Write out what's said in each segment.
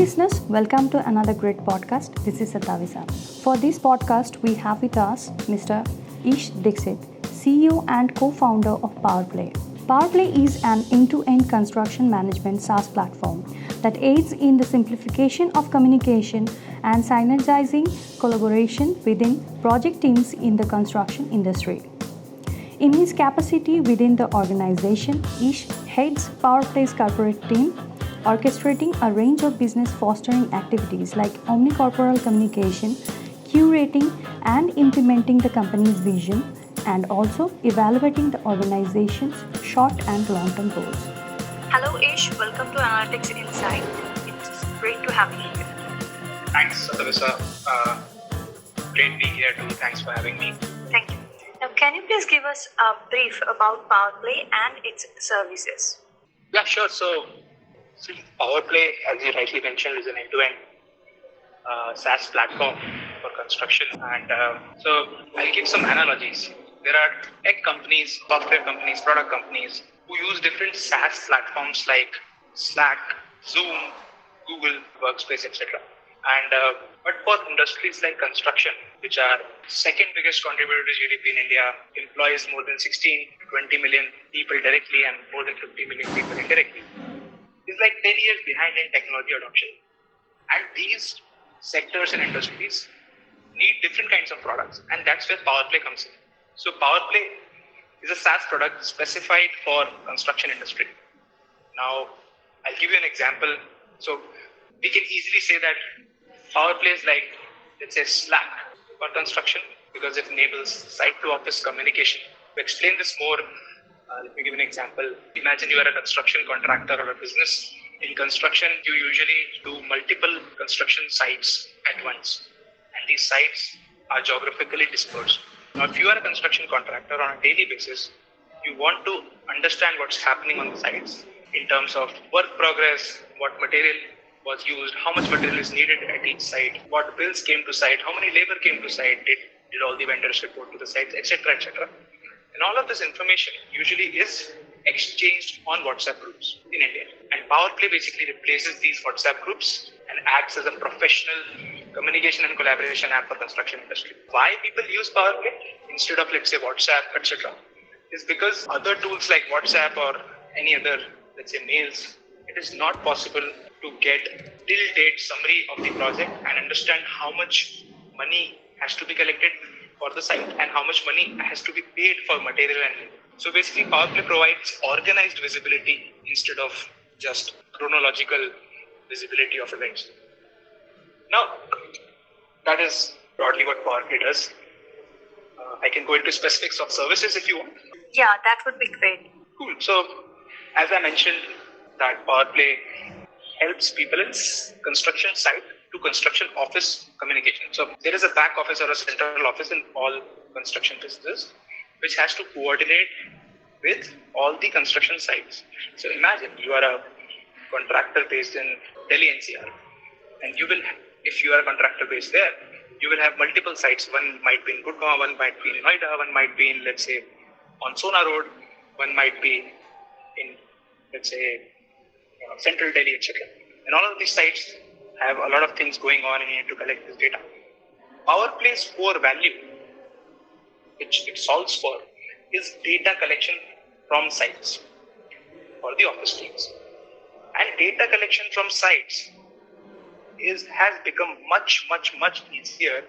listeners, welcome to another great podcast. This is Satavisa. For this podcast, we have with us Mr. Iesh Dixit, CEO and co-founder of Powerplay. Powerplay is an end-to-end construction management SaaS platform that aids in the simplification of communication and synergizing collaboration within project teams in the construction industry. In his capacity within the organization, Iesh heads Powerplay's corporate team, orchestrating a range of business fostering activities like omnicorporal communication, curating and implementing the company's vision, and also evaluating the organization's short and long-term goals. Hello Iesh, welcome to Analytics Insight. It's great to have you here. Thanks, Satavisa. Great being here too. Thanks for having me. Thank you. Now, can you please give us a brief about Powerplay and its services? Yeah, sure. So, Powerplay, as you rightly mentioned, is an end-to-end SaaS platform for construction. And so I'll give some analogies. There are tech companies, software companies, product companies who use different SaaS platforms like Slack, Zoom, Google Workspace, etc. And but for industries like construction, which are second biggest contributor to GDP in India, employs more than 16 to 20 million people directly and more than 50 million people indirectly, is like 10 years behind in technology adoption. And these sectors and industries need different kinds of products, and that's where Powerplay comes in. So Powerplay is a SaaS product specified for construction industry. Now, I'll give you an example. So we can easily say that Powerplay is like, let's say, Slack for construction because it enables site-to-office communication. To explain this more, let me give an example. Imagine you are a construction contractor or a business. In construction, you usually do multiple construction sites at once. And these sites are geographically dispersed. Now, if you are a construction contractor on a daily basis, you want to understand what's happening on the sites in terms of work progress, what material was used, how much material is needed at each site, what bills came to site, how many labor came to site, did all the vendors report to the sites, etc., etc. And all of this information usually is exchanged on WhatsApp groups in India. And Powerplay basically replaces these WhatsApp groups and acts as a professional communication and collaboration app for construction industry. Why people use Powerplay instead of, let's say, WhatsApp, etc., is because other tools like WhatsApp or any other, let's say, mails, it is not possible to get till date summary of the project and understand how much money has to be collected for the site and how much money has to be paid for material and labor. So basically Powerplay provides organized visibility instead of just chronological visibility of events. Now, that is broadly what Powerplay does. I can go into specifics of services if you want. Yeah, that would be great. Cool. So, as I mentioned, that Powerplay helps people in construction site to construction office communication. So there is a back office or a central office in all construction businesses which has to coordinate with all the construction sites. So imagine you are a contractor based in Delhi NCR, and you will, if you are a contractor based there, you will have multiple sites. One might be in Gurgaon, one might be in Noida, one might be in, let's say, on Sona Road, one might be in, let's say, central Delhi, etc. And all of these sites have a lot of things going on and you need to collect this data. Powerplay's core value, which it solves for, is data collection from sites for the office teams. And data collection from sites has become much easier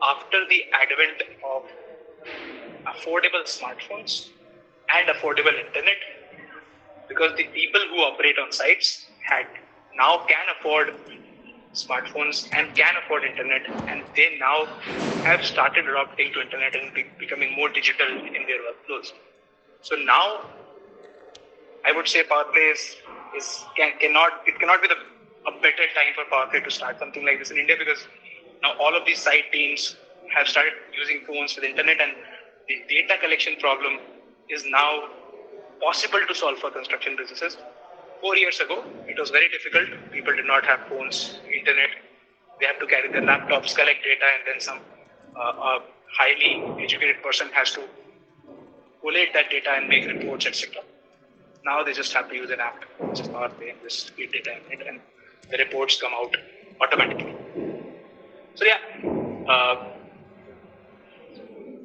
after the advent of affordable smartphones and affordable internet, because the people who operate on sites now can afford smartphones and can afford internet, and they now have started adopting to internet and becoming more digital in their workflows. So now, I would say Powerplay cannot be a better time for Powerplay to start something like this in India, because now all of these site teams have started using phones with internet, and the data collection problem is now possible to solve for construction businesses. 4 years ago, it was very difficult. People did not have phones, internet. They have to carry their laptops, collect data, and then some highly educated person has to collate that data and make reports, etc. Now they just have to use an app, which is Powerplay, and just feed data in it, and the reports come out automatically. So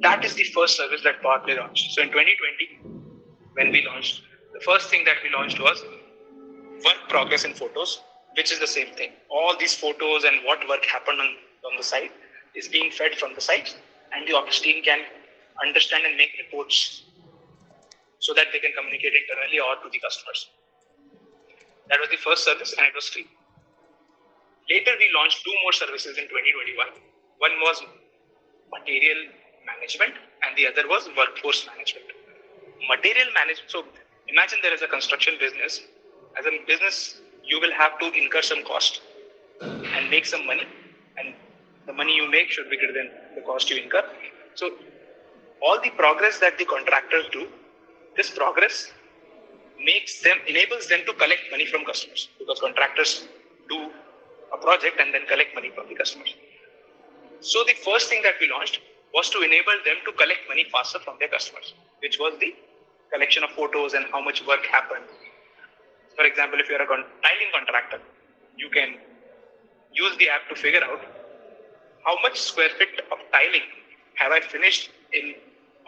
that is the first service that Powerplay launched. So in 2020, when we launched, the first thing that we launched was work progress in photos, which is the same thing. All these photos and what work happened on the site is being fed from the site, and the ops team can understand and make reports so that they can communicate internally or to the customers. That was the first service, and it was free. Later, we launched two more services in 2021. One was material management, and the other was workforce management. Material management. So imagine there is a construction business. As a business, you will have to incur some cost and make some money, and the money you make should be greater than the cost you incur. So all the progress that the contractors do, this progress enables them to collect money from customers, because contractors do a project and then collect money from the customers. So the first thing that we launched was to enable them to collect money faster from their customers, which was the collection of photos and how much work happened. For example, if you're a tiling contractor, you can use the app to figure out how much square feet of tiling have I finished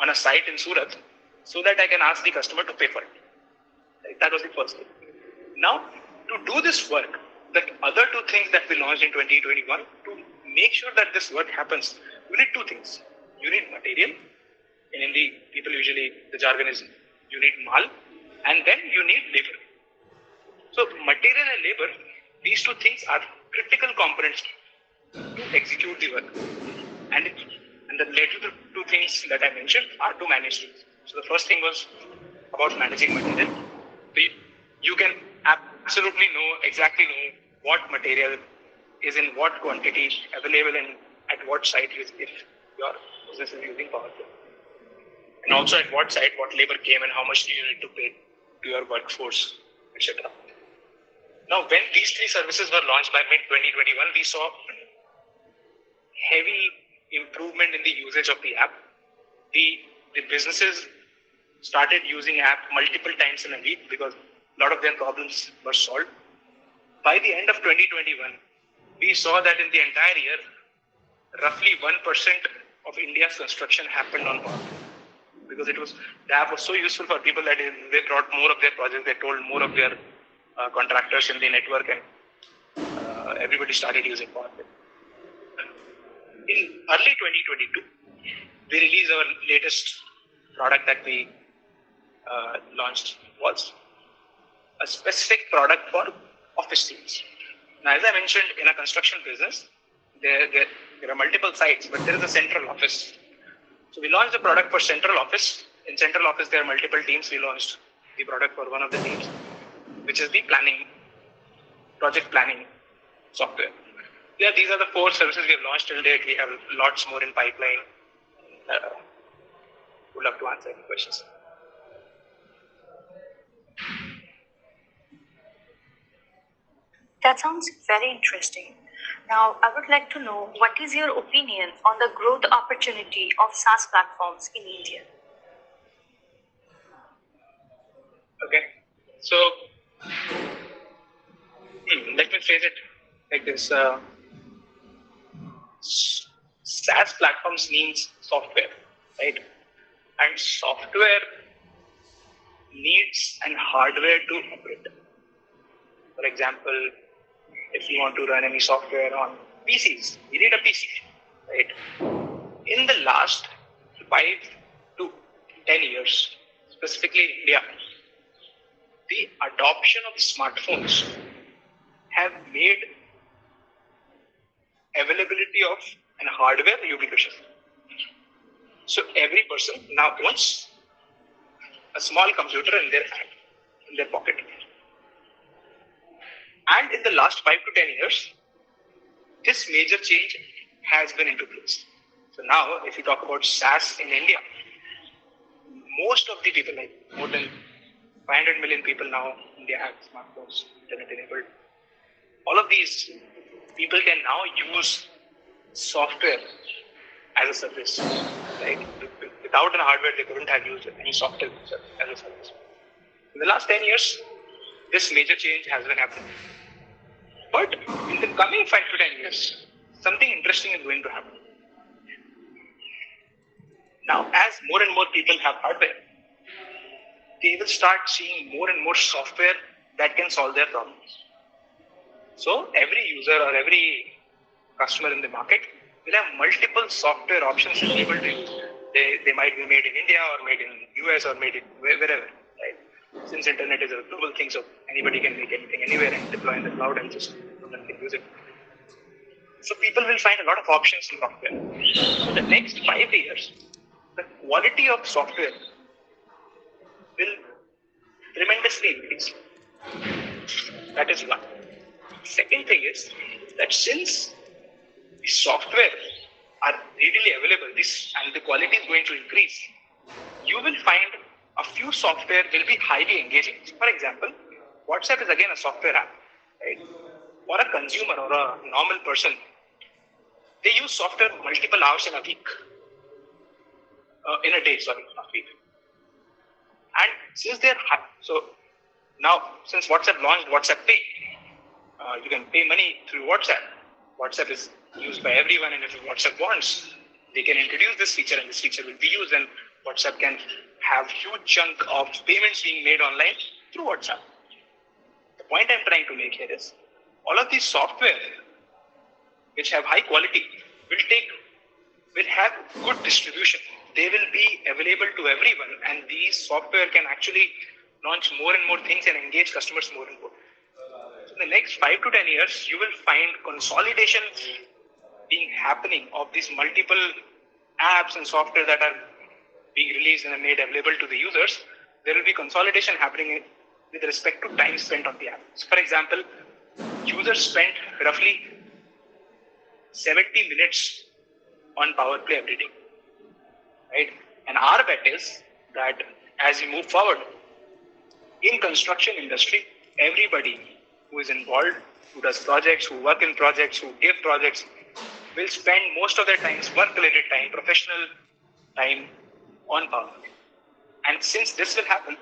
on a site in Surat, so that I can ask the customer to pay for it. Right? That was the first thing. Now, to do this work, the other two things that we launched in 2021, to make sure that this work happens, you need two things. You need material. In Hindi, people usually, the jargon is, you need mal, and then you need labor. So material and labor, these two things are critical components to execute the work. And the later two things that I mentioned are to manage it. So the first thing was about managing material. You can absolutely exactly know what material is in what quantity available and at what site if your business is using Powerplay. And also at what site, what labor came and how much do you need to pay to your workforce, etc. Now, when these three services were launched by mid-2021, we saw heavy improvement in the usage of the app. The businesses started using app multiple times in a week because a lot of their problems were solved. By the end of 2021, we saw that in the entire year, roughly 1% of India's construction happened on Powerplay. Because the app was so useful for people that they brought more of their projects, they told more of their contractors in the network, and everybody started using Powerplay. In early 2022, we released our latest product that we launched was a specific product for office teams. Now, as I mentioned, in a construction business, there are multiple sites, but there is a central office. So we launched the product for central office. In central office, there are multiple teams. We launched the product for one of the teams, which is the project planning software. Yeah, these are the 4 services we have launched till date. We have lots more in pipeline. Would love to answer any questions. That sounds very interesting. Now, I would like to know what is your opinion on the growth opportunity of SaaS platforms in India? Okay, so let me phrase it like this. SaaS platforms means software, right? And software needs and hardware to operate. For example, if you want to run any software on PCs, you need a PC, right? In the last 5 to 10 years, specifically in India, the adoption of smartphones have made availability of an hardware ubiquitous. So every person now owns a small computer in their hand, in their pocket. And in the last 5 to 10 years, this major change has been into place. So now, if you talk about SaaS in India, most of the people, like more than 500 million people now, India have smartphones, internet enabled. All of these people can now use software as a service, right? Without an hardware, they couldn't have used any software as a service. In the last 10 years, this major change has been happening. But in the coming 5 to 10 years, something interesting is going to happen. Now, as more and more people have hardware, they will start seeing more and more software that can solve their problems. So every user or every customer in the market will have multiple software options to be able to use. They might be made in India or made in US or made in wherever, right? Since internet is a global thing, so anybody can make anything anywhere and deploy in the cloud and just someone can use it. So people will find a lot of options in software. So the next 5 years, the quality of software will tremendously increase. That is one. Second thing is that since the software are readily available, and the quality is going to increase, you will find a few software will be highly engaging. For example, WhatsApp is again a software app, right? For a consumer or a normal person, they use software multiple hours in a week, in a day, sorry, not week. And since they're since WhatsApp launched WhatsApp Pay, you can pay money through WhatsApp. WhatsApp is used by everyone, and if WhatsApp wants, they can introduce this feature, and this feature will be used, and WhatsApp can have huge chunk of payments being made online through WhatsApp. The point I'm trying to make here is, all of these software which have high quality will have good distribution. They will be available to everyone, and these software can actually launch more and more things and engage customers more and more. So in the next 5 to 10 years, you will find consolidation being happening of these multiple apps and software that are being released and made available to the users. There will be consolidation happening with respect to time spent on the app. So for example, users spend roughly 70 minutes on Powerplay every day, right? And our bet is that as we move forward, in construction industry, everybody who is involved, who does projects, who work in projects, who give projects, will spend most of their time, work-related time, professional time on Powerplay. And since this will happen,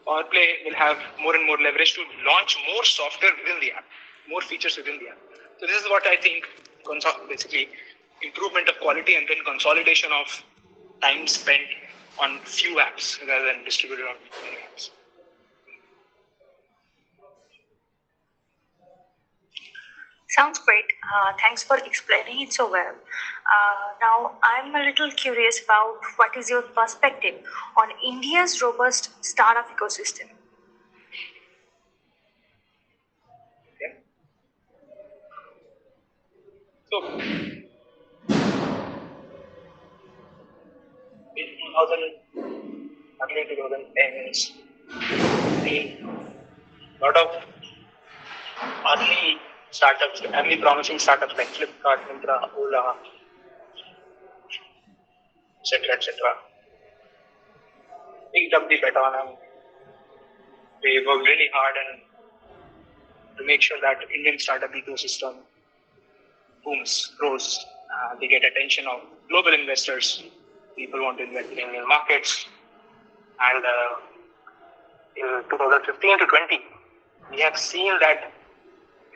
Powerplay will have more and more leverage to launch more software within the app, more features within the app. So this is what I think, basically, improvement of quality and then consolidation of time spent on few apps rather than distributed on many apps. Sounds great. Thanks for explaining it so well. Now, I'm a little curious about what is your perspective on India's robust startup ecosystem? Okay. So, in 2010s, a lot of early promising startups like Flipkart, Myntra, Ola, etc., picked up the baton and they worked really hard and to make sure that Indian startup ecosystem booms, grows. They get attention of global investors. People want to invest in Indian markets. And in 2015 to 20, we have seen that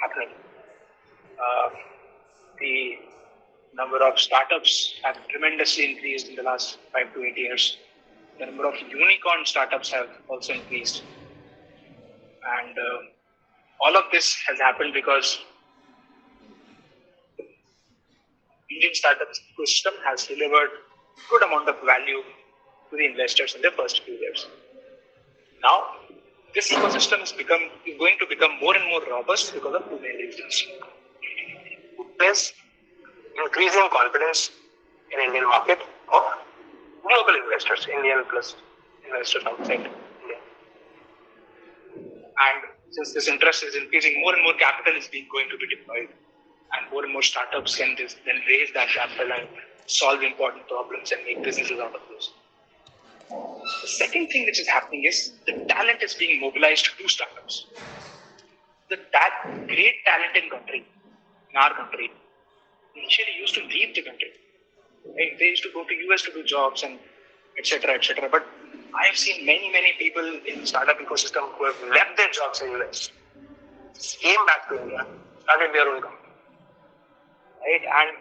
happening. The number of startups have tremendously increased in the last 5 to 8 years. The number of unicorn startups have also increased. And all of this has happened because Indian startup ecosystem has delivered good amount of value to the investors in the first few years. Now, this ecosystem is going to become more and more robust because of two main reasons. There's increasing confidence in Indian market of global investors, Indian plus investors outside India. And since this interest is increasing, more and more capital is going to be deployed, and more and more startups can then raise that capital and solve important problems and make businesses out of those. The second thing which is happening is the talent is being mobilized to startups. That great talent in our country, initially used to leave the country. Right? They used to go to US to do jobs and etc. But I have seen many people in the startup ecosystem who have left their jobs in US, came back to India started their own company, right? And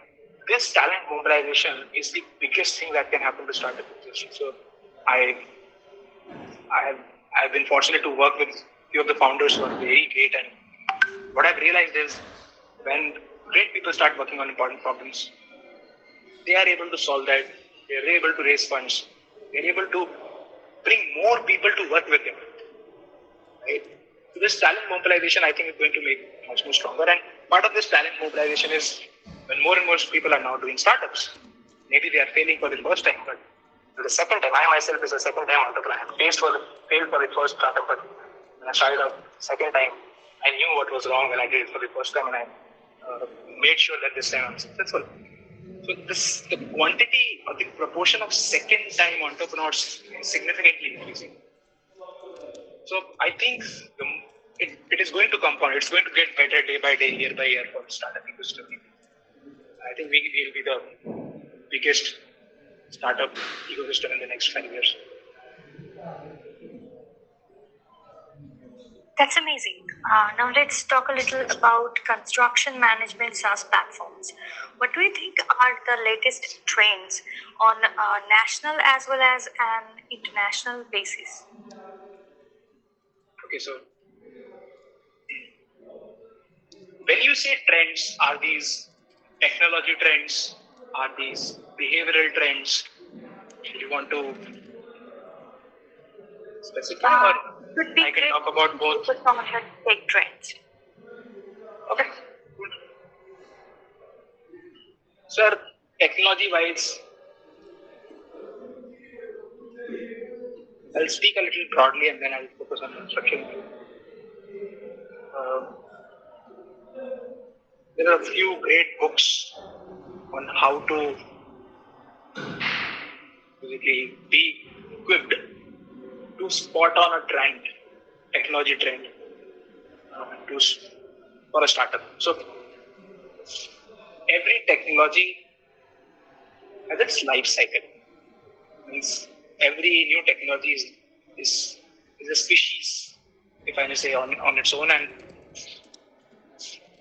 this talent mobilization is the biggest thing that can happen to startup industry. So I I've been fortunate to work with few of the founders who are very great, and what I've realized is when great people start working on important problems, they are able to solve that. They are able to raise funds. They are able to bring more people to work with them. Right? So this talent mobilization, I think, is going to make much more stronger. And part of this talent mobilization is when more and more people are now doing startups. Maybe they are failing for the first time, but for the second time, I myself is a second-time entrepreneur. I failed for the first startup, but when I started out second time, I knew what was wrong when I did it for the first time, and I made sure that this time I'm successful. So the quantity or the proportion of second-time entrepreneurs is significantly increasing. So I think it is going to compound. It's going to get better day by day, year by year for the startup ecosystem. I think we will be the biggest startup ecosystem in the next 5 years. That's amazing. Now let's talk a little about construction management SaaS platforms. What do you think are the latest trends on a national as well as an international basis? Okay, so when you say trends, are these technology trends? Are these behavioral trends? Do you want to specify, or I can talk about both? Some of the tech trends. Okay. Sir, technology-wise, I'll speak a little broadly and then I'll focus on construction. There are a few great books on how to basically be equipped to spot on a trend, technology trend, for a startup. So every technology has its life cycle. Means every new technology is a species, if I may say, on its own, and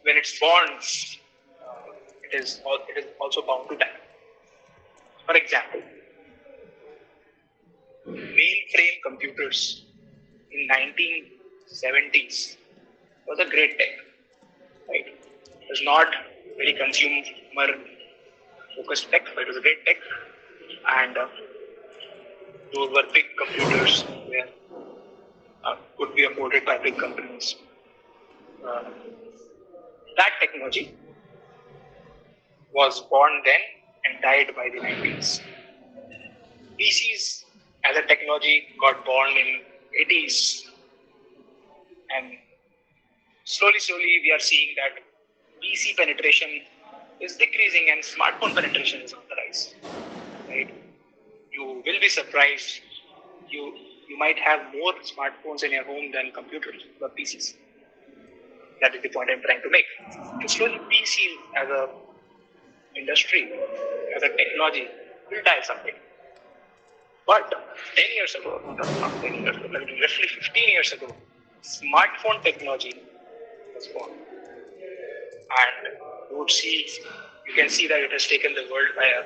when it's born, it is also bound to die. For example, mainframe computers in 1970s was a great tech, right? It was not very consumer focused tech, but it was a great tech, and those were big computers where could be afforded by big companies. That technology was born then and died by the 90s. PCs as a technology got born in 80s, and slowly we are seeing that PC penetration is decreasing and smartphone penetration is on the rise. Right? You will be surprised. You might have more smartphones in your home than computers or PCs. That is the point I'm trying to make. So slowly PC as a industry, as a technology, will die someday. But 10 years ago, not 10 years ago, roughly 15 years ago, smartphone technology was born. And you can see that it has taken the world by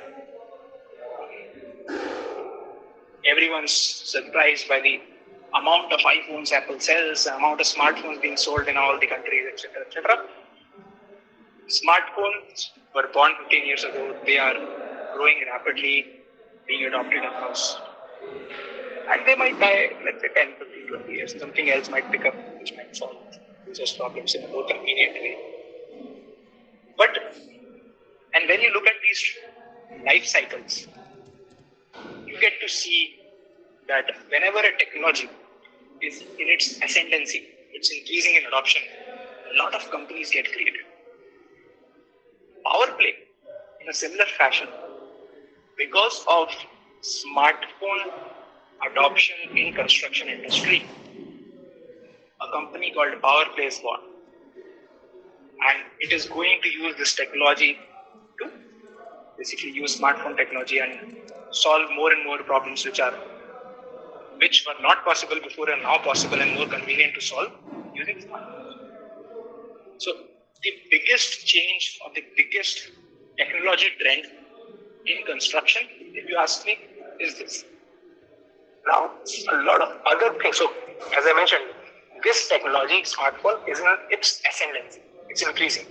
everyone's surprised by the amount of iPhones Apple sells, the amount of smartphones being sold in all the countries, etc., etc. Smartphones were born 15 years ago. They are growing rapidly, being adopted across. And they might die, let's say 10, 15, 20 years. Something else might pick up, which might solve users' problems in a more convenient way. And when you look at these life cycles, you get to see that whenever a technology is in its ascendancy, it's increasing in adoption, a lot of companies get created. Powerplay, in a similar fashion, because of smartphone adoption in construction industry, a company called Powerplay is born. And it is going to use this technology to basically use smartphone technology and solve more and more problems which were not possible before and now possible and more convenient to solve using smartphones. So the biggest change or the biggest technology trend in construction, if you ask me, is this. Now, a lot of other things. So, as I mentioned, this technology, smartphone, is in its ascendancy. It's increasing.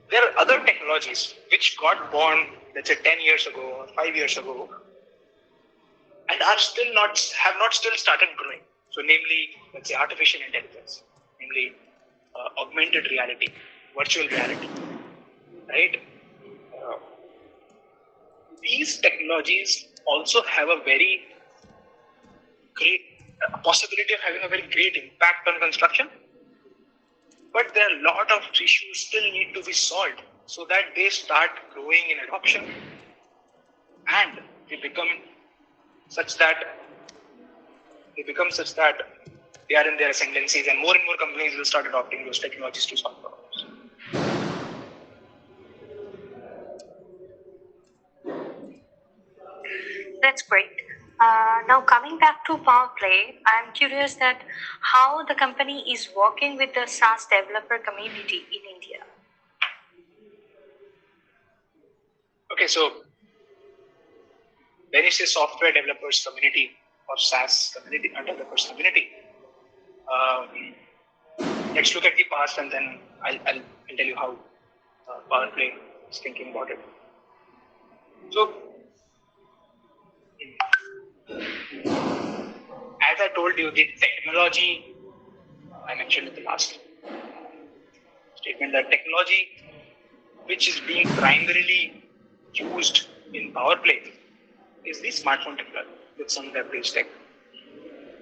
There are other technologies which got born, let's say, 10 years ago or 5 years ago, and have not still started growing. So, namely, let's say, artificial intelligence, namely, augmented reality, virtual reality, right? Uh, these technologies also have a very great possibility of having a very great impact on construction, but there are a lot of issues still need to be solved so that they start growing in adoption and they become such that they are in their ascendancies, and more companies will start adopting those technologies to solve problems. That's great. Now coming back to Powerplay, I'm curious that how the company is working with the SaaS developer community in India. Okay, so when you say software developers community or SaaS community, developers community, let's look at the past and then I'll tell you how Powerplay is thinking about it. So, as I told you, the technology, I mentioned in the last statement, that technology which is being primarily used in Powerplay is the smartphone technology with some web-based tech.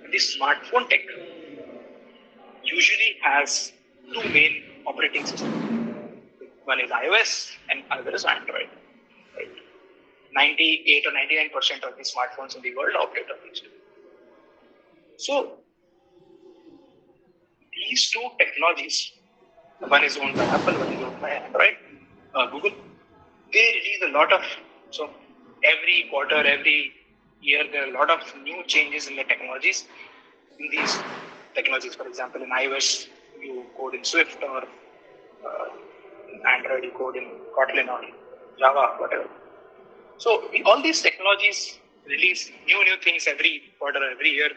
And the smartphone tech usually has two main operating systems. One is iOS and other is Android. Right? 98 or 99% of the smartphones in the world operate on these two. So these two technologies, one is owned by Apple, one is owned by Android, Google. They release a lot of, so every quarter, every year, there are a lot of new changes in the technologies. In these technologies, for example, in iOS, you code in Swift, or in Android, you code in Kotlin or Java, whatever. So all these technologies release new things every quarter, every year,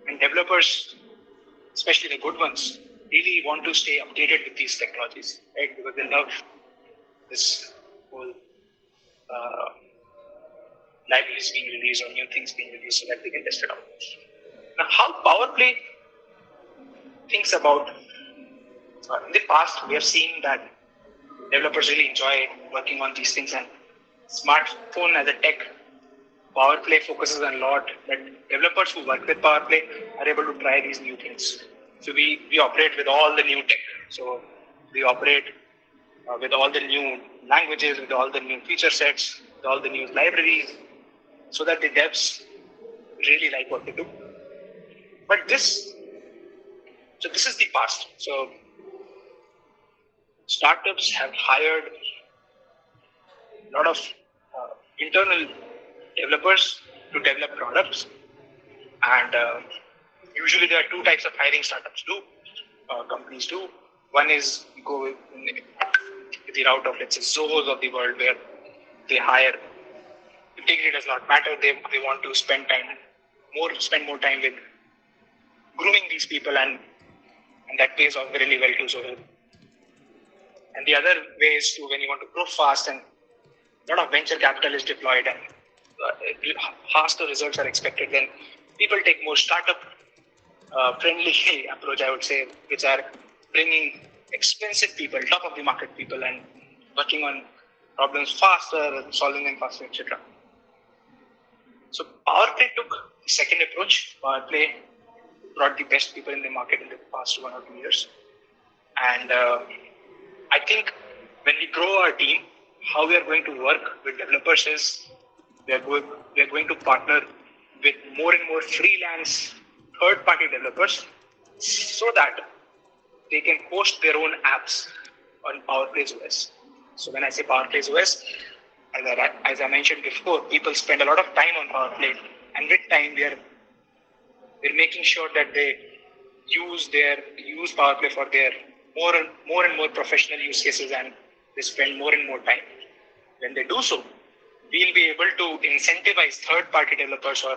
and developers, especially the good ones, really want to stay updated with these technologies, right? Because they love this whole libraries being released or new things being released so that they can test it out. Now, how Powerplay thinks about, in the past, we have seen that developers really enjoy working on these things, and smartphone as a tech, Powerplay focuses a lot that developers who work with Powerplay are able to try these new things. So we operate with all the new tech. So we operate with all the new languages, with all the new feature sets, with all the new libraries, so that the devs really like what they do. But this is the past. So startups have hired a lot of internal developers to develop products, and usually there are two types of hiring startups do, companies do. One is go with the route of, let's say, Zohos of the world, where they hire. Degree does not matter. They want to spend more time with grooming these people, and that pays off really well to Zoho. And the other way is to, when you want to grow fast and a lot of venture capital is deployed and faster results are expected, then people take more startup friendly approach, I would say, which are bringing expensive people, top of the market people, and working on problems faster, solving them faster, etc. So Powerplay took the second approach. Powerplay brought the best people in the market in the past 1 or 2 years. And I think when we grow our team, how we are going to work with developers is we are going to partner with more and more freelance third-party developers so that they can host their own apps on Powerplay's OS. So when I say Powerplay's OS, as I mentioned before, people spend a lot of time on Powerplay, and with time we're making sure that they use Powerplay for their more professional use cases and they spend more and more time. When they do so, we'll be able to incentivize third-party developers or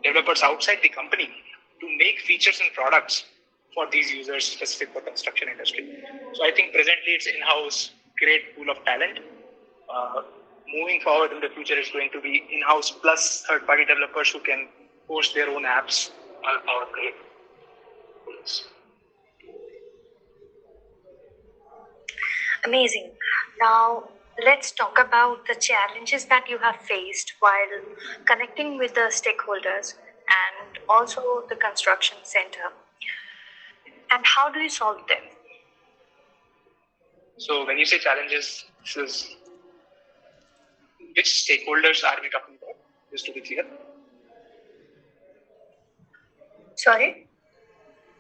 developers outside the company to make features and products for these users specific for construction industry. So I think presently it's in-house, great pool of talent. Moving forward in the future, it's going to be in-house plus third-party developers who can host their own apps on Powerplay. Amazing. Now, let's talk about the challenges that you have faced while connecting with the stakeholders and also the construction center. And how do you solve them? So when you say challenges, this is which stakeholders are we talking about? Just to be clear. Sorry?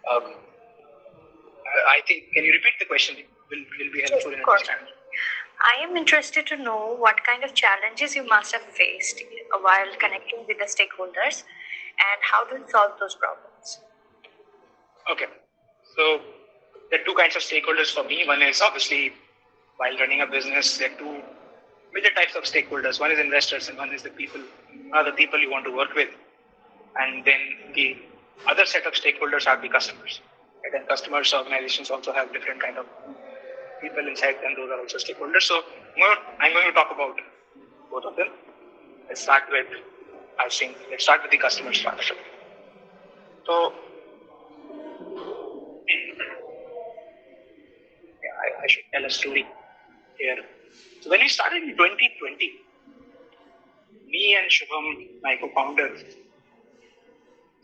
I think, can you repeat the question? Will be helpful in understanding. I am interested to know what kind of challenges you must have faced while connecting with the stakeholders and how to solve those problems. Okay. So there are two kinds of stakeholders for me. One is obviously while running a business, there are two major types of stakeholders. One is investors and one is the people you want to work with. And then the other set of stakeholders are the customers. Right? And customers organizations also have different kind of people inside them. Those are also stakeholders. So I'm going to talk about both of them. Let's start with the customers first. So I should tell a story here. So when we started in 2020, me and Shubham, my co-founder,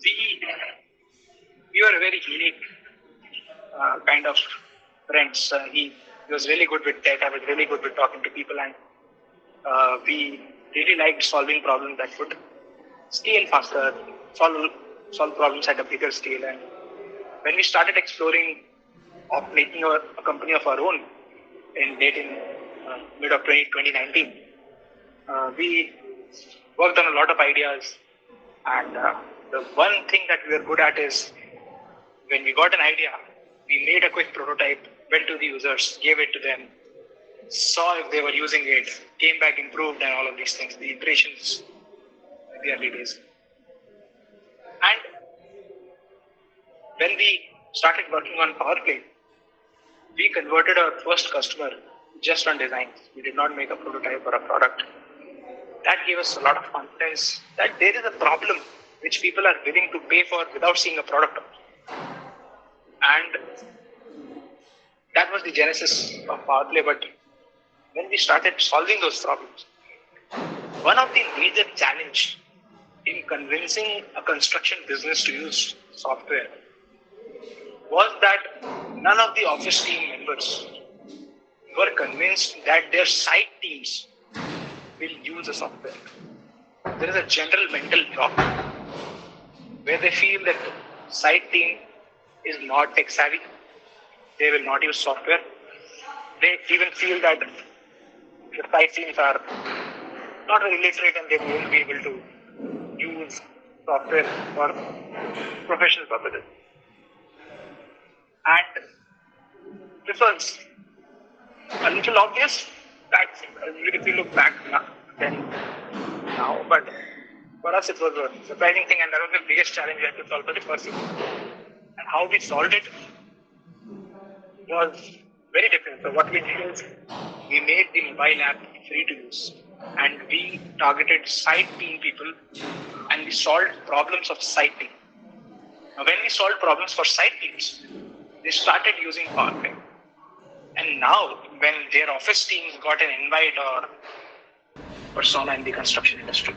we were a very unique kind of friends. He was really good with tech. I was really good with talking to people, and we really liked solving problems that would scale faster, solve problems at a bigger scale. And when we started exploring of making a company of our own in mid of 2019, we worked on a lot of ideas, and the one thing that we were good at is when we got an idea, we made a quick prototype, went to the users, gave it to them, saw if they were using it, came back, improved, and all of these things, the iterations in the early days. And when we started working on Powerplay, we converted our first customer just on design. We did not make a prototype or a product. That gave us a lot of confidence that there is a problem which people are willing to pay for without seeing a product. And that was the genesis of Powerplay. But when we started solving those problems, one of the major challenge in convincing a construction business to use software was that none of the office team members were convinced that their site teams will use the software. There is a general mental block where they feel that site team is not tech savvy. They will not use software. They even feel that the site teams are not very literate and they won't be able to use software for professional purposes. And this was a little obvious if you look back now, but for us it was a surprising thing, and that was the biggest challenge we had to solve for the first year. And how we solved it was very different. So what we did is we made the mobile app free to use, and we targeted site team people, and we solved problems of site team. Now, when we solved problems for site teams, they started using Powerplay. And now, when their office teams got an invite or persona in the construction industry,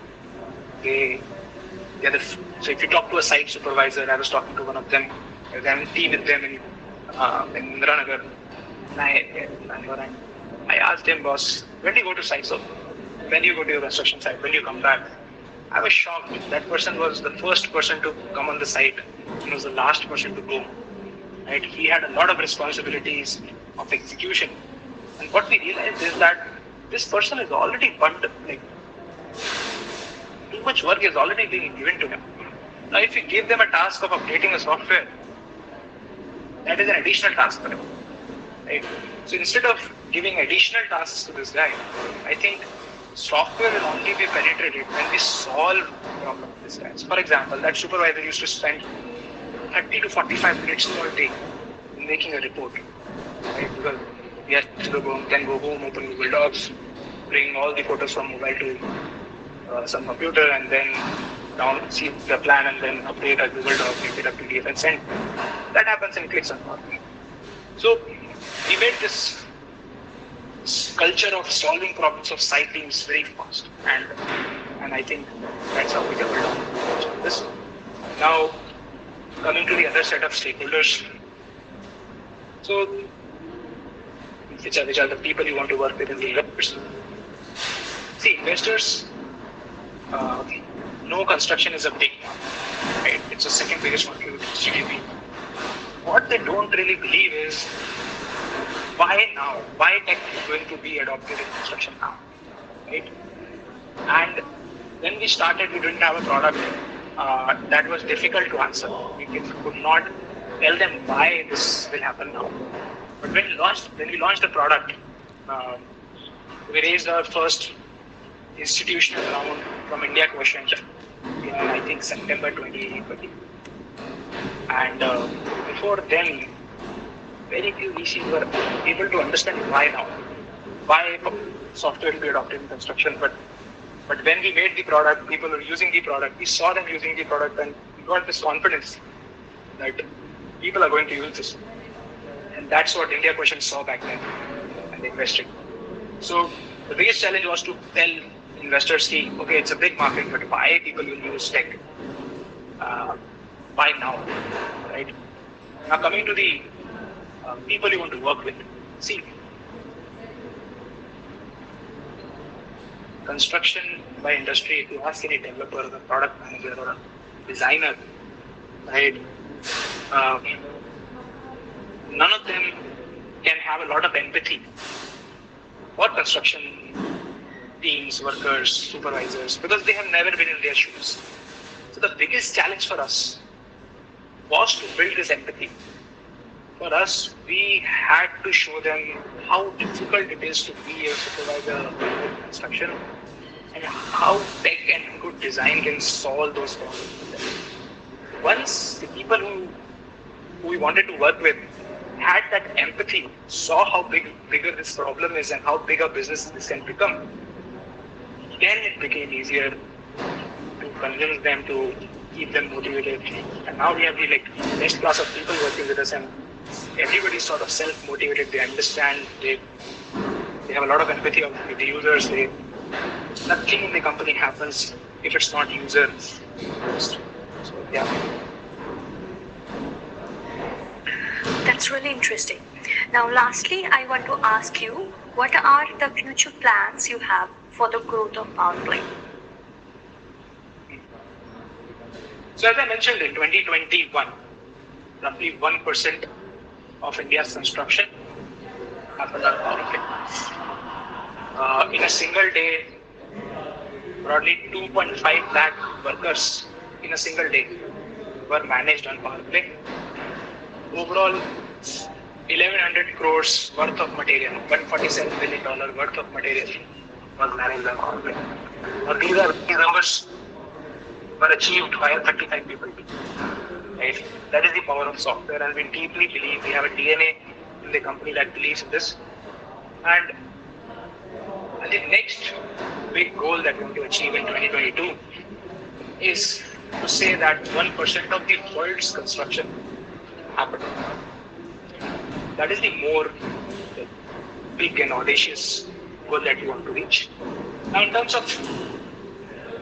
so if you talk to a site supervisor, I was talking to one of them, I was having tea with them in Indranagar, and I asked him, boss, when do you go to site? So when do you go to your construction site? When do you come back? I was shocked. That person was the first person to come on the site. He was the last person to go. Right? He had a lot of responsibilities of execution. And what we realized is that this person is already bundled, too much work is already being given to him. Now, if you give them a task of updating a software, that is an additional task for him, right? So instead of giving additional tasks to this guy, I think software will only be penetrated when we solve the problem of this guy. So for example, that supervisor used to spend 30 to 45 minutes per day in making a report, right? Because he has to go home, open Google Docs, bring all the photos from mobile to some computer, and then see the plan, and then update a Google Doc, make it a PDF, and send. That happens in clicks on Powerplay. So we made this culture of solving problems of site teams very fast, and I think that's how we doubled on this. Now, coming to the other set of stakeholders, so which are the people you want to work with in the investors. See, investors know construction is a big one, right? It's the second biggest contributor to GDP. What they don't really believe is why now? Why tech is going to be adopted in construction now, right? And when we started, we didn't have a product that was difficult to answer. We could not tell them why this will happen now. But when we launched the product, we raised our first institutional round from India Quotient in, I think, September 2020. And before then, very few VCs were able to understand why now, why software will be adopted in construction. But when we made the product, people were using the product. We saw them using the product, and we got this confidence that people are going to use this. And that's what India Quotient saw back then, and they invested. So the biggest challenge was to tell investors, okay, it's a big market, but why people will use tech? Why now, right? Now coming to the people you want to work with. See, construction by industry, if you ask any developer, or a product manager, or a designer, right, none of them can have a lot of empathy for construction teams, workers, supervisors, because they have never been in their shoes. So the biggest challenge for us was to build this empathy. For us, we had to show them how difficult it is to be a supervisor in construction, and how tech and good design can solve those problems. Once the people who we wanted to work with had that empathy, saw how bigger this problem is and how big a business this can become, then it became easier to convince them, to keep them motivated. And now we have the best class of people working with us, and everybody's sort of self-motivated. They understand, they have a lot of empathy with the users. Nothing in the company happens if it's not user first. So yeah. That's really interesting. Now, lastly, I want to ask you, what are the future plans you have for the growth of Powerplay? So as I mentioned, in 2021, roughly 1% of India's construction happened on Powerplay. In a single day, broadly 2.5 lakh workers in a single day were managed on Powerplay. Overall, 1,100 crores worth of material, $147 billion worth of material was managed on Powerplay. Now these numbers were achieved by 35 people. Right? That is the power of software, and we deeply believe, we have a DNA in the company that believes in this. And the next big goal that we want to achieve in 2022 is to say that 1% of the world's construction happened. That is the more big and audacious goal that we want to reach. Now, in terms of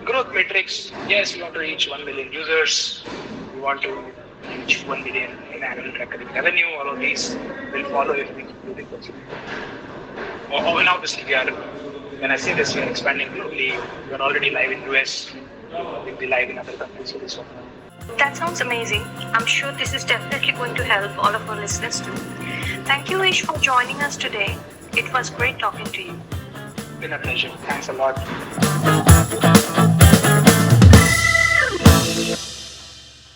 growth metrics, yes, we want to reach 1 million users. We want to reach 1 million in annual recurring revenue. All of these will follow if we keep doing this. And obviously, when I say this, we are expanding globally. We are already live in US. We'll be live in other countries very soon. That sounds amazing. I'm sure this is definitely going to help all of our listeners too. Thank you, Iesh, for joining us today. It was great talking to you. It's been a pleasure. Thanks a lot.